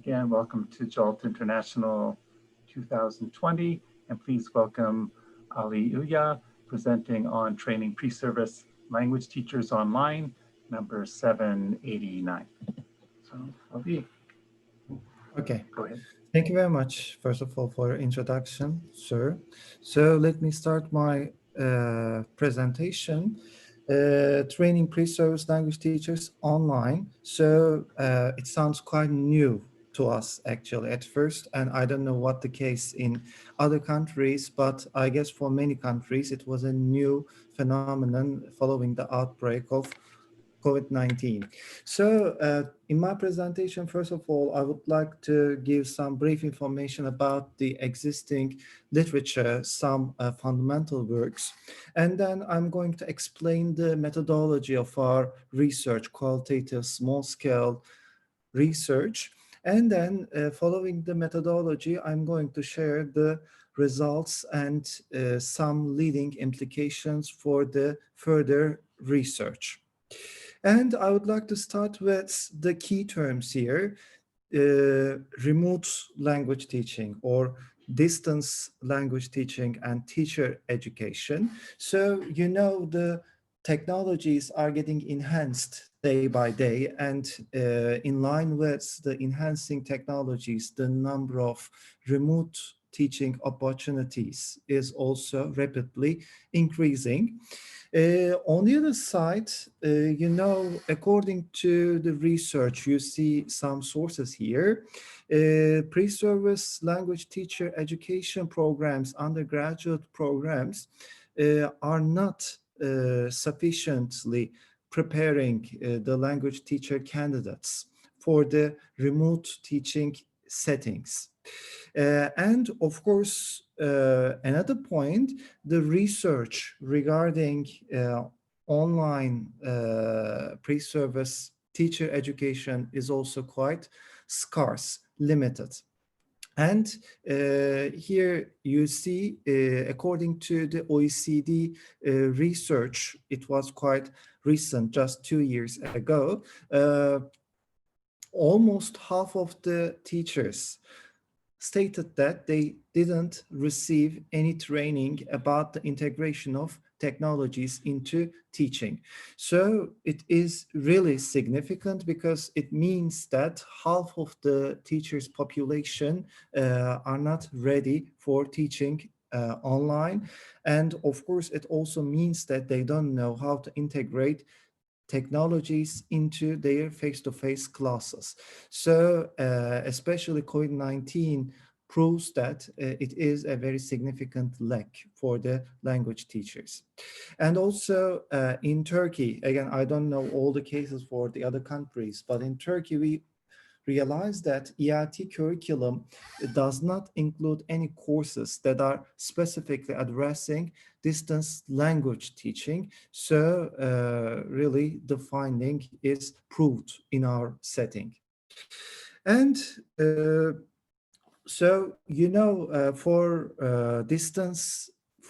again. Welcome to JALT International 2020, and please welcome İlya presenting on training pre-service language teachers online, number 789. So, Ali, okay. Go ahead. Thank you very much, first of all, for your introduction, sir. So let me start my presentation. Training pre-service language teachers online. So it sounds quite new to us actually at first, and I don't know what the case in other countries, but I guess for many countries it was a new phenomenon following the outbreak of COVID-19. So in my presentation, first of all, I would like to give some brief information about the existing literature, some fundamental works, and then I'm going to explain the methodology of our research, qualitative small-scale research. And then following the methodology, I'm going to share the results and some leading implications for the further research. And I would like to start with the key terms here, remote language teaching or distance language teaching and teacher education. So, you know, the technologies are getting enhanced day by day, and in line with the enhancing technologies, the number of remote teaching opportunities is also rapidly increasing. On the other side, you know, according to the research, you see some sources here. Pre-service language teacher education programs, undergraduate programs, are not sufficiently preparing the language teacher candidates for the remote teaching settings. And of course, another point, the research regarding online pre-service teacher education is also quite scarce, limited. And here you see, according to the OECD research, it was quite recent, just 2 years ago, almost half of the teachers stated that they didn't receive any training about the integration of technologies into teaching. So it is really significant because it means that half of the teachers' population are not ready for teaching online. And of course, it also means that they don't know how to integrate technologies into their face-to-face classes. So especially COVID-19 proves that it is a very significant lack for the language teachers. And also in Turkey, again, I don't know all the cases for the other countries, but in Turkey, we realize that EIT curriculum does not include any courses that are specifically addressing distance language teaching. So really the finding is proved in our setting. And so, you know,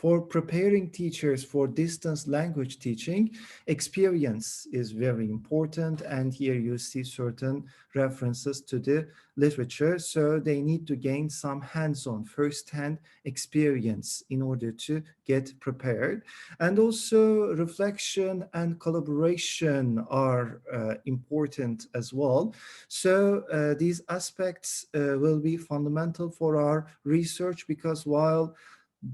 for preparing teachers for distance language teaching, experience is very important. And here you see certain references to the literature. So they need to gain some hands-on, first-hand experience in order to get prepared. And also reflection and collaboration are important as well. So these aspects will be fundamental for our research, because while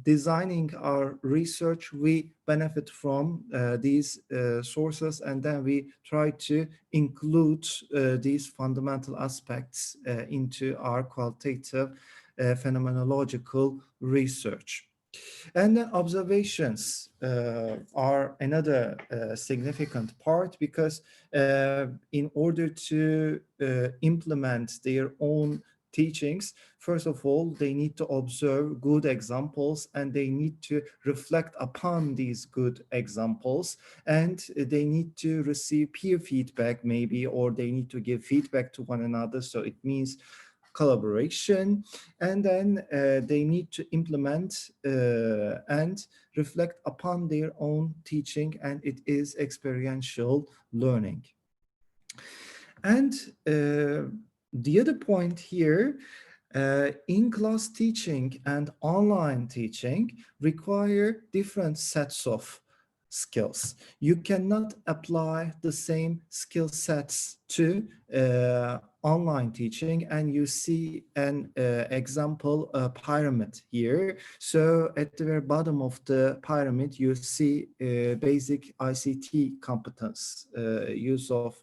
designing our research, we benefit from these sources, and then we try to include these fundamental aspects into our qualitative phenomenological research. And then observations are another significant part, because in order to implement their own teachings, first of all, they need to observe good examples, and they need to reflect upon these good examples, and they need to receive peer feedback maybe, or they need to give feedback to one another. So it means collaboration, and then they need to implement and reflect upon their own teaching, and it is experiential learning. And the other point here, in-class teaching and online teaching require different sets of skills. You cannot apply the same skill sets to online teaching, and you see an example pyramid here. So at the very bottom of the pyramid, you see basic ICT competence, use of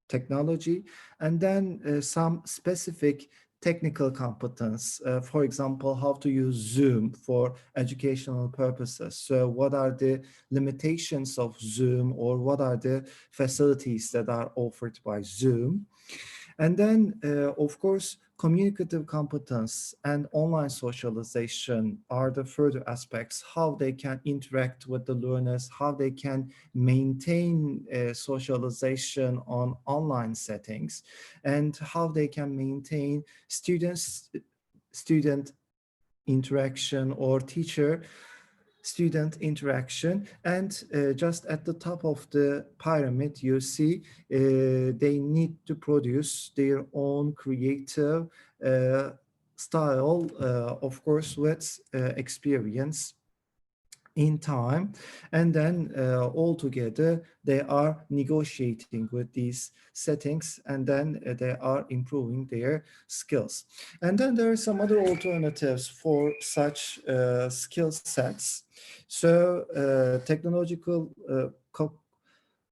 technology, and then some specific technical competence, for example, how to use Zoom for educational purposes. So what are the limitations of Zoom, or what are the facilities that are offered by Zoom? And then, of course, communicative competence and online socialization are the further aspects, how they can interact with the learners, how they can maintain socialization on online settings, and how they can maintain student interaction or teacher student interaction. And just at the top of the pyramid, you see they need to produce their own creative style, of course, with experience in time. And then all together they are negotiating with these settings, and then they are improving their skills. And then there are some other alternatives for such skill sets. So technological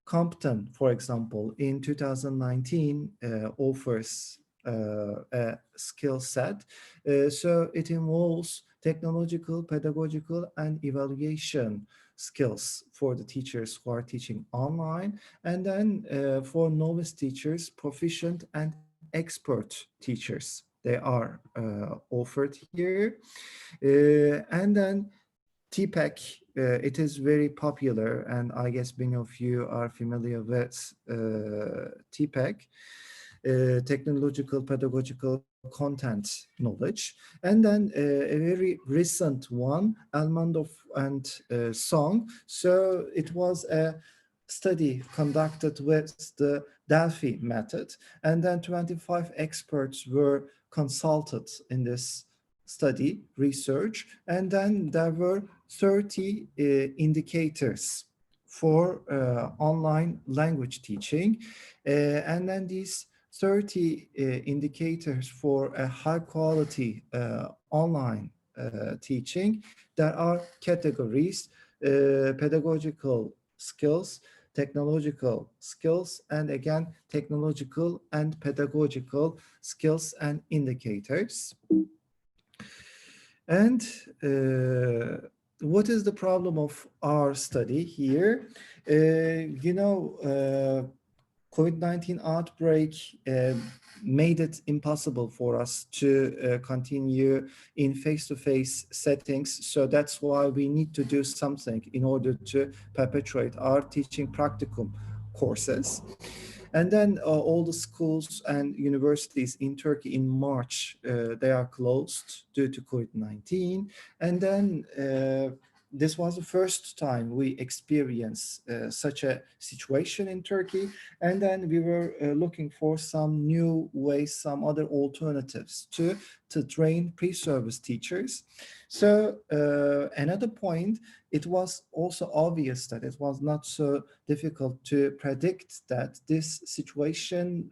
Compton, for example, in 2019 offers a skill set. So it involves technological, pedagogical, and evaluation skills for the teachers who are teaching online. And then for novice teachers, proficient and expert teachers, they are offered here. And then TPEC, it is very popular, and I guess many of you are familiar with TPEC, technological pedagogical content knowledge. And then a very recent one, Almond of and Song. So it was a study conducted with the Delphi method, and then 25 experts were consulted in this study research, and then there were 30 indicators for online language teaching, and then these 30 indicators for a high quality online teaching. There are categories: pedagogical skills, technological skills, and again technological and pedagogical skills and indicators. And what is the problem of our study here? COVID-19 outbreak made it impossible for us to continue in face-to-face settings. So that's why we need to do something in order to perpetuate our teaching practicum courses. And then all the schools and universities in Turkey in March, they are closed due to COVID-19. And then this was the first time we experienced such a situation in Turkey. And then we were looking for some new ways, some other alternatives to train pre-service teachers. So another point, it was also obvious that it was not so difficult to predict that this situation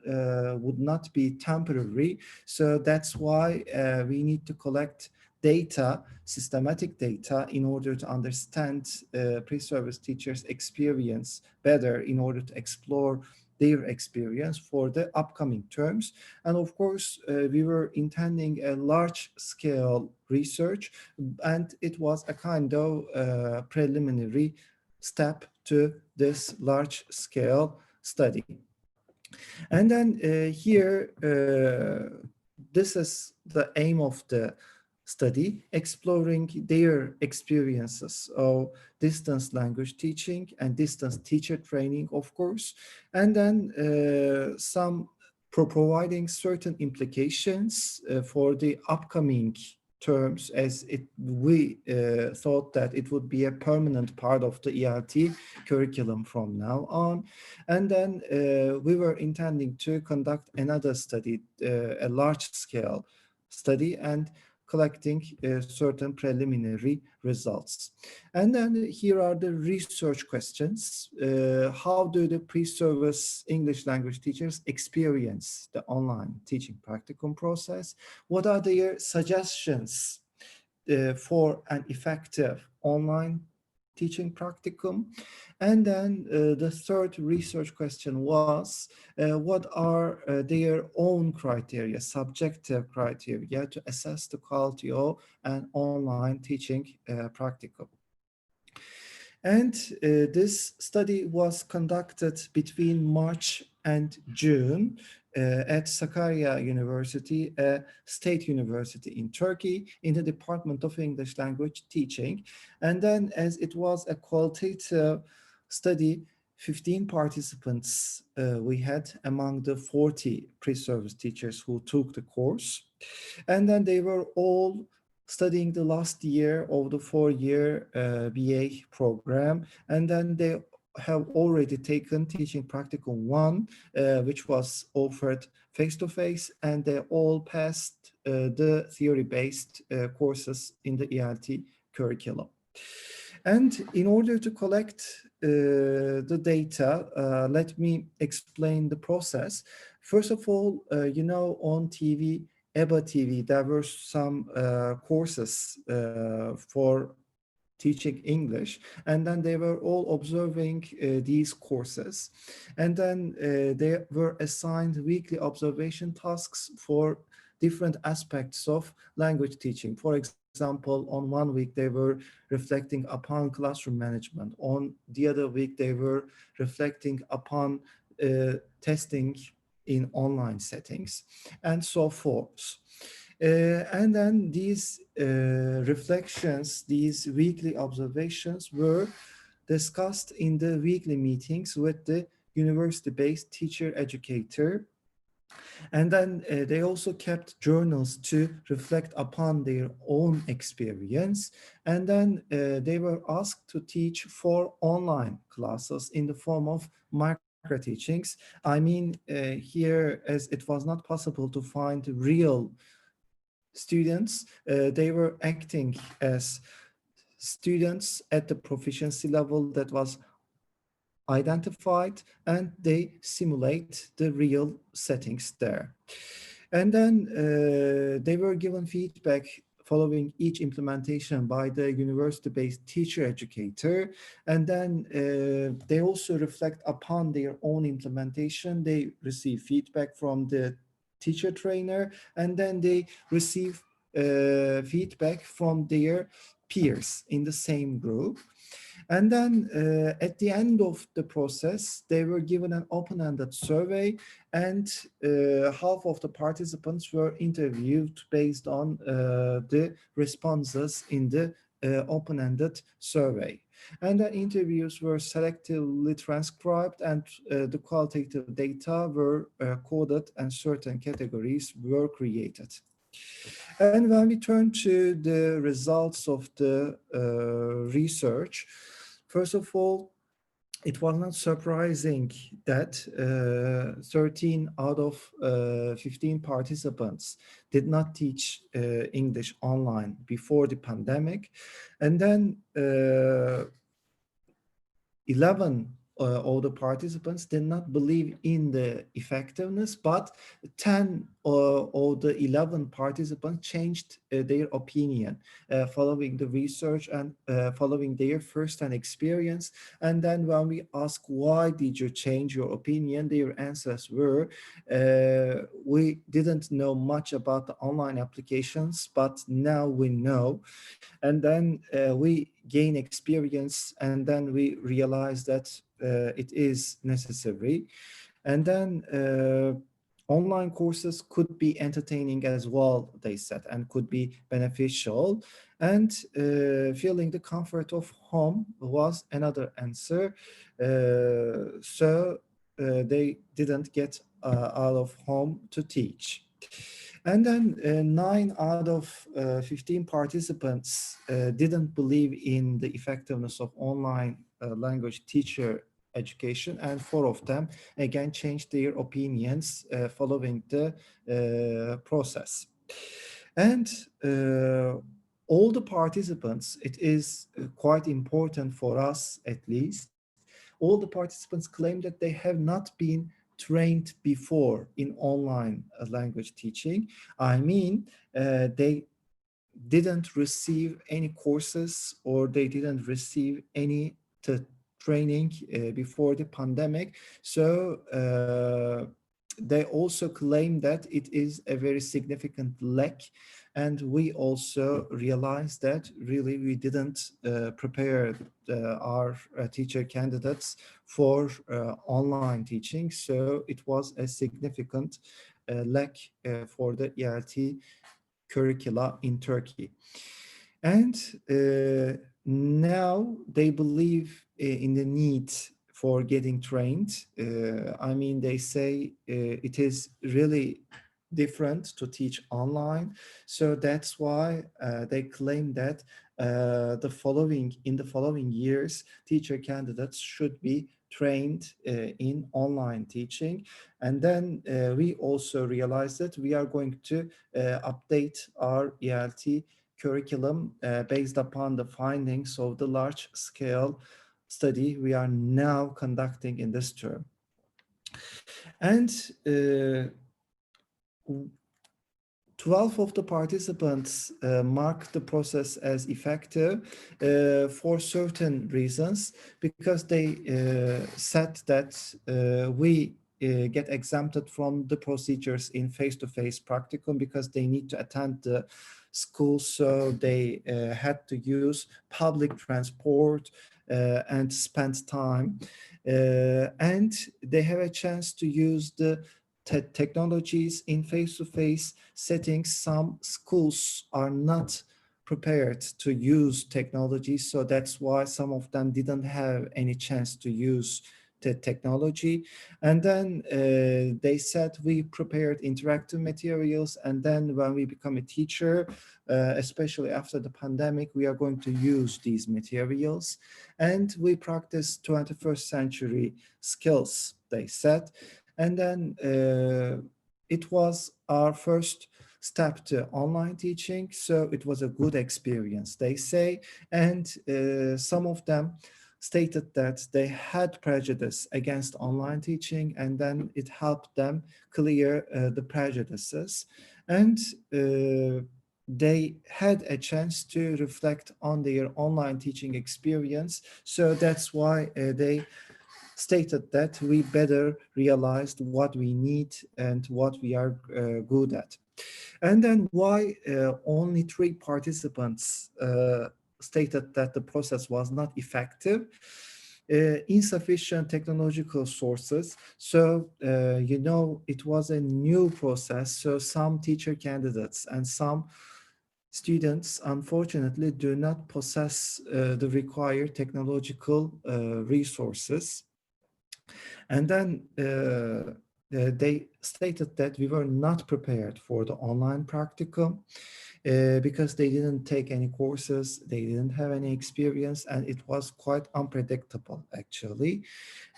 would not be temporary. So that's why we need to collect data, systematic data, in order to understand pre-service teachers' experience better, in order to explore their experience for the upcoming terms. And of course, we were intending a large-scale research, and it was a kind of preliminary step to this large-scale study. And then here, this is the aim of the study, exploring their experiences of distance language teaching and distance teacher training, of course, and then providing certain implications for the upcoming terms, as we thought that it would be a permanent part of the ELT curriculum from now on. And then we were intending to conduct another study, a large-scale study, and collecting certain preliminary results. And then here are the research questions. How do the pre-service English language teachers experience the online teaching practicum process? What are their suggestions for an effective online teaching practicum? And then the third research question was, what are their own criteria, subjective criteria, to assess the quality of an online teaching practicum? And this study was conducted between March and June at Sakarya University, a state university in Turkey, in the Department of English Language Teaching. And then, as it was a qualitative study, 15 participants we had among the 40 pre-service teachers who took the course. And then they were all studying the last year of the 4-year BA program. And then they have already taken Teaching Practicum I, which was offered face-to-face, and they all passed the theory-based courses in the ELT curriculum. And in order to collect the data, let me explain the process. First of all, on TV, EBA TV, there were some courses for teaching English, and then they were all observing these courses. And then they were assigned weekly observation tasks for different aspects of language teaching. For example, on 1 week, they were reflecting upon classroom management. On the other week, they were reflecting upon testing in online settings, and so forth. And then these reflections, these weekly observations were discussed in the weekly meetings with the university-based teacher educator. And then they also kept journals to reflect upon their own experience. And then they were asked to teach 4 online classes in the form of micro-teachings. I mean, here, as it was not possible to find real students, they were acting as students at the proficiency level that was identified, and they simulate the real settings there. And then they were given feedback following each implementation by the university-based teacher educator. And then they also reflect upon their own implementation. They receive feedback from the teacher trainer, and then they receive feedback from their peers in the same group. And then at the end of the process, they were given an open-ended survey, and half of the participants were interviewed based on the responses in the open-ended survey. And the interviews were selectively transcribed, and the qualitative data were coded, and certain categories were created. And when we turn to the results of the research, first of all, it was not surprising that 13 out of 15 participants did not teach English online before the pandemic. And then 11 of the participants did not believe in the effectiveness, but 10 of the 11 participants changed their opinion following the research and following their first-hand experience. And then when we ask, why did you change your opinion, their answers were, we didn't know much about the online applications, but now we know. And then we gain experience, and then we realize that it is necessary. And then online courses could be entertaining as well, they said, and could be beneficial. And feeling the comfort of home was another answer. So they didn't get out of home to teach. And then 9 out of 15 participants didn't believe in the effectiveness of online language teacher education, and 4 of them again changed their opinions following the process. And all the participants, it is quite important for us at least, all the participants claim that they have not been trained before in online language teaching. I mean, they didn't receive any courses or they didn't receive any training before the pandemic. So they also claim that it is a very significant lack. And we also realized that really we didn't prepare our teacher candidates for online teaching. So it was a significant lack for the ELT curricula in Turkey. And now they believe in the need for getting trained. I mean, they say it is really different to teach online. So that's why they claim that in the following years, teacher candidates should be trained in online teaching. And then we also realized that we are going to update our ELT curriculum based upon the findings of the large-scale study we are now conducting in this term. And 12 of the participants marked the process as effective for certain reasons, because they said that we get exempted from the procedures in face-to-face practicum because they need to attend the school, so they had to use public transport and spend time. And they have a chance to use the technologies in face-to-face settings. Some schools are not prepared to use technology, so that's why some of them didn't have any chance to use the technology. And then they said we prepared interactive materials, and then when we become a teacher, especially after the pandemic, we are going to use these materials. And we practice 21st century skills, they said. And then it was our first step to online teaching, so it was a good experience, they say. And some of them stated that they had prejudice against online teaching, and then it helped them clear the prejudices. And they had a chance to reflect on their online teaching experience. So that's why they stated that we better realized what we need and what we are good at. And then why only 3 participants stated that the process was not effective? Insufficient technological sources. So, it was a new process. So some teacher candidates and some students, unfortunately, do not possess the required technological resources. And then they stated that we were not prepared for the online practicum because they didn't take any courses, they didn't have any experience, and it was quite unpredictable, actually.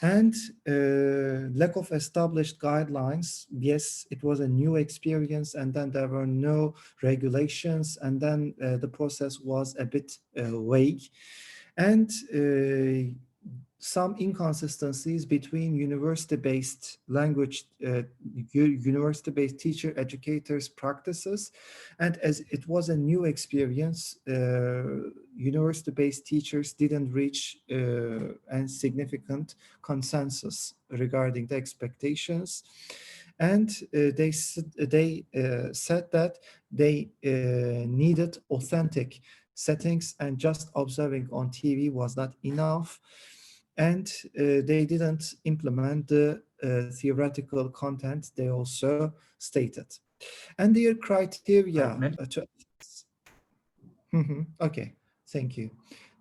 And lack of established guidelines. Yes, it was a new experience, and then there were no regulations, and then the process was a bit vague. And some inconsistencies between university-based language, university-based teacher educators practices. And as it was a new experience, university-based teachers didn't reach a significant consensus regarding the expectations. And they said that they needed authentic settings, and just observing on TV was not enough. And they didn't implement the theoretical content they also stated. And their criteria to okay, thank you.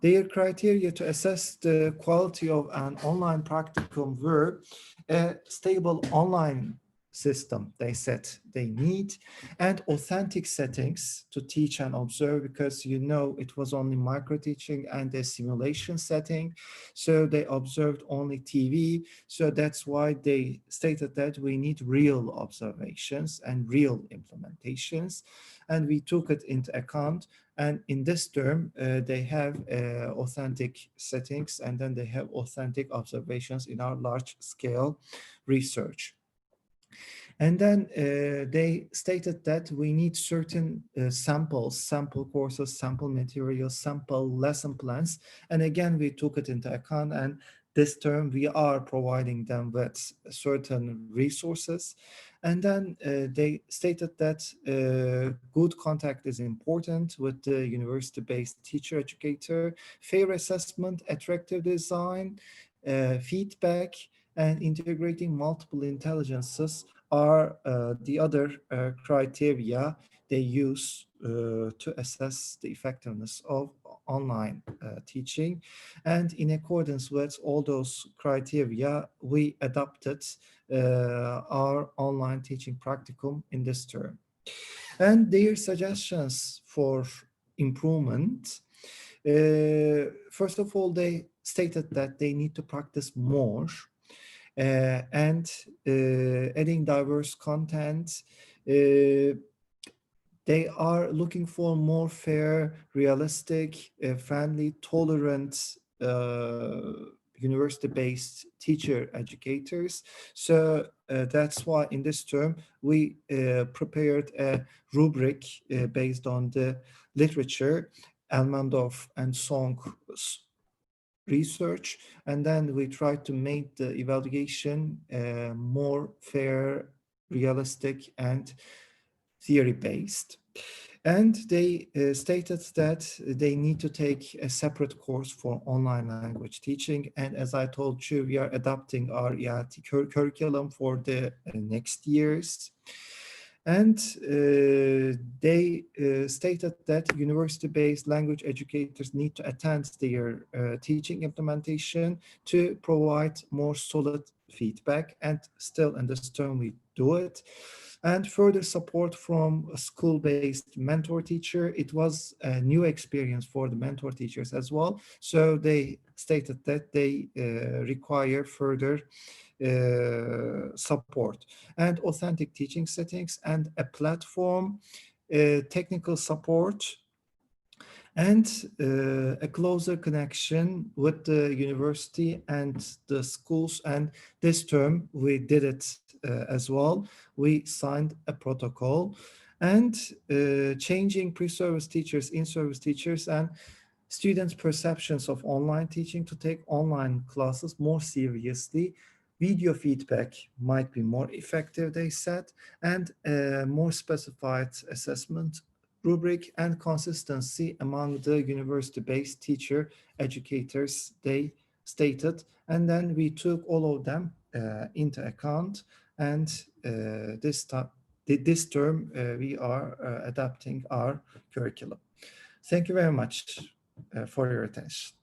Their criteria to assess the quality of an online practicum were a stable online system they said they need, and authentic settings to teach and observe, because it was only micro teaching and a simulation setting, so they observed only TV. So that's why they stated that we need real observations and real implementations, and we took it into account. And in this term, they have authentic settings, and then they have authentic observations in our large scale research. And then they stated that we need certain samples, sample courses, sample materials, sample lesson plans. And again, we took it into account, and this term we are providing them with certain resources. And then they stated that good contact is important with the university-based teacher educator, fair assessment, attractive design, feedback, and integrating multiple intelligences are the other criteria they use to assess the effectiveness of online teaching. And in accordance with all those criteria, we adopted our online teaching practicum in this term. And their suggestions for improvement, first of all, they stated that they need to practice more, and adding diverse content. They are looking for more fair, realistic, friendly, tolerant university-based teacher educators. So that's why in this term we prepared a rubric based on the literature, Elmendorf and Song research, and then we try to make the evaluation more fair, realistic, and theory-based. And they stated that they need to take a separate course for online language teaching. And as I told you, we are adapting our EIT curriculum for the next years. And they stated that university-based language educators need to attend their teaching implementation to provide more solid feedback, and still in this term we do it. And further support from a school-based mentor teacher. It was a new experience for the mentor teachers as well. So they stated that they require further support, and authentic teaching settings, and a platform, technical support, and a closer connection with the university and the schools. And this term we did it as well. We signed a protocol, and changing pre-service teachers, in-service teachers, and students' perceptions of online teaching to take online classes more seriously. Video feedback might be more effective, they said, and a more specified assessment rubric, and consistency among the university-based teacher educators, they stated. And then we took all of them into account, and this term we are adapting our curriculum. Thank you very much for your attention.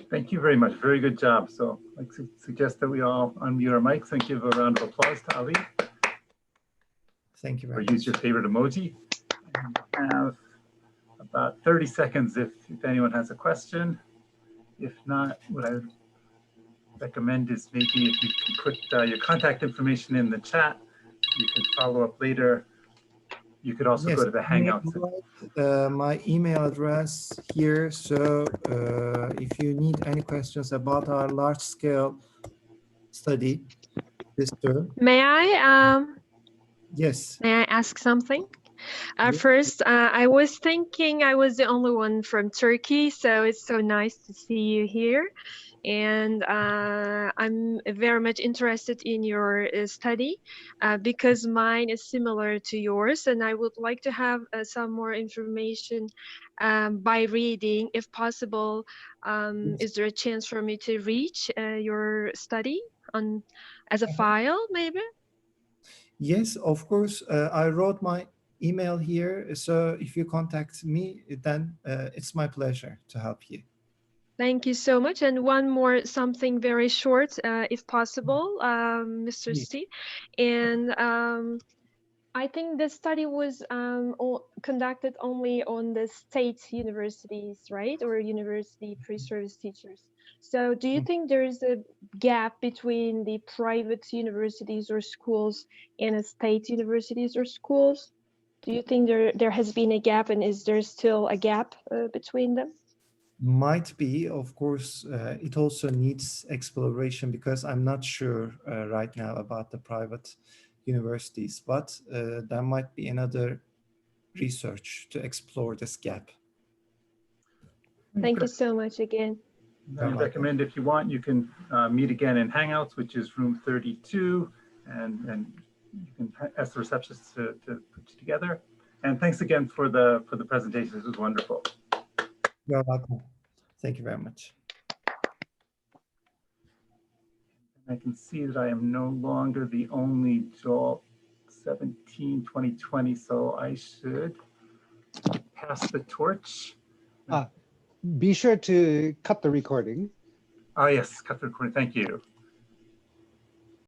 Thank you very much. Very good job. So I'd like to suggest that we all unmute our mics and give a round of applause to Ali. Thank you very much. Or use your favorite emoji. And we have about 30 seconds if anyone has a question. If not, what I recommend is maybe if you can put your contact information in the chat, you can follow up later. You could also go to the Hangouts. My email address here. So if you need any questions about our large-scale study this term. May I? Yes. May I ask something? Yes. First, I was thinking I was the only one from Turkey, so it's so nice to see you here. And I'm very much interested in your study because mine is similar to yours, and I would like to have some more information by reading, if possible. Is there a chance for me to reach your study as a file, maybe? Yes, of course. I wrote my email here, so if you contact me, then it's my pleasure to help you. Thank you so much. And one more, something very short, if possible, Mr. Please. Steve. And I think the study was conducted only on the state universities, right? Or university pre-service teachers. So do you think there is a gap between the private universities or schools and state universities or schools? Do you think there has been a gap, and is there still a gap between them? Might be, of course, it also needs exploration because I'm not sure right now about the private universities, but there might be another research to explore this gap. Thank you so much again. I recommend, if you want, you can meet again in Hangouts, which is room 32, and you can ask the receptionist to put you together. And thanks again for the presentation. This was wonderful. You're welcome. Thank you very much. I can see that I am no longer the only JALT 17-2020, so I should pass the torch. Be sure to cut the recording. Oh yes, cut the recording. Thank you.